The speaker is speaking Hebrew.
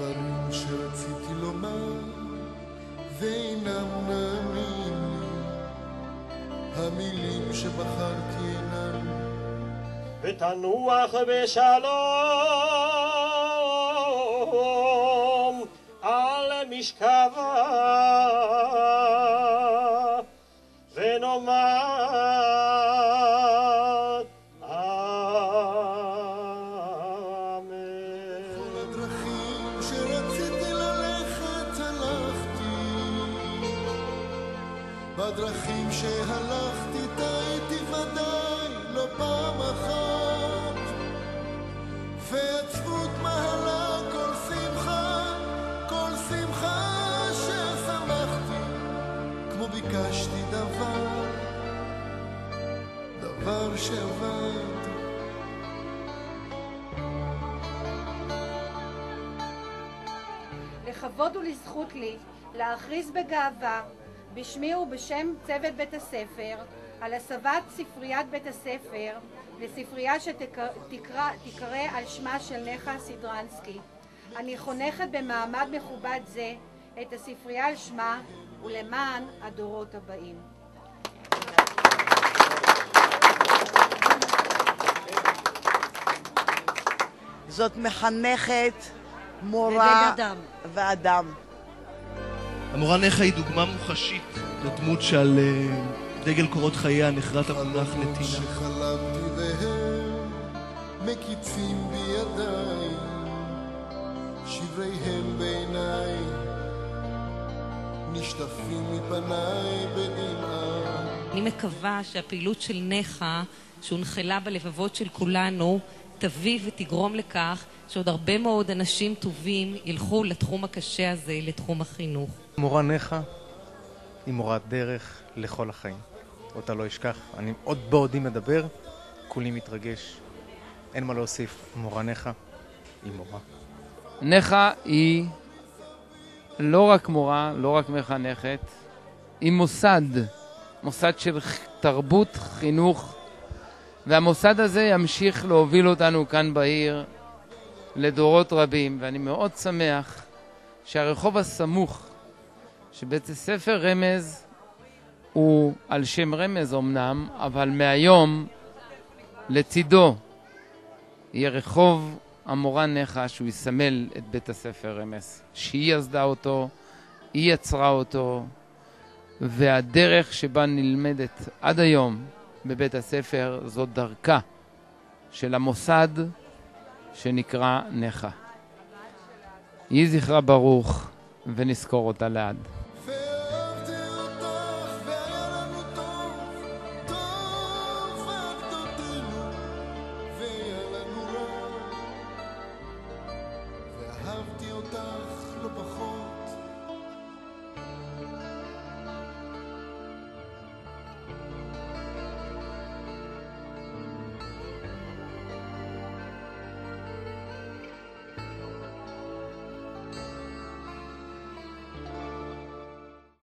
דברים שרציתי לומר ואינם נעמים לי, המילים שבחרתי אינם. ותנוח בשלום על משכבה ונאמר אמן. כל הדרכים שרציתי ללכת הלכתי, בדרכים שהלכתי טעיתי ודאי לא פעם אחת, ועצבות מהלה כל שמחה, כל שמחה ששמחתי, כמו ביקשתי דבר שעבד. לכבוד ולזכות לי להכריז בגאווה בשמי ובשם צוות בית הספר על הסבת ספריית בית הספר לספרייה שתקרא על שמה של נחה סידרנסקי. אני חונכת במעמד מכובד זה את הספרייה על שמה ולמען הדורות הבאים. זאת מחנכת, מורה ואדם. המורה נחה היא דוגמה מוחשית לדמות שעל דגל קורות חייה נחרט המונח נתינה. שחלמתי והם מקיצים בידיי, שבריהם בעיניי נשטפים מפניי בדמעה. אני מקווה שהפעילות של נחה שהונחלה בלבבות של כולנו תביא ותגרום לכך שעוד הרבה מאוד אנשים טובים ילכו לתחום הקשה הזה, לתחום החינוך. מורה נחה היא מורת דרך לכל החיים. אותה לא אשכח. אני עוד בעודי מדבר, כולי מתרגש. אין מה להוסיף. מורה נחה היא מורה. נחה היא לא רק מורה, לא רק מחנכת, היא מוסד של תרבות, חינוך, והמוסד הזה ימשיך להוביל אותנו כאן בעיר לדורות רבים, ואני מאוד שמח שהרחוב הסמוך שבית הספר רמז הוא על שם רמז אמנם, אבל מהיום לצידו יהיה רחוב המורה נחה שהוא יסמל את בית הספר רמז, שהיא יסדה אותו, היא יצרה אותו, והדרך שבה נלמדת עד היום בבית הספר זאת דרכה של המוסד שנקרא נחה. יהי זכרה ברוך ונזכור אותה לעד.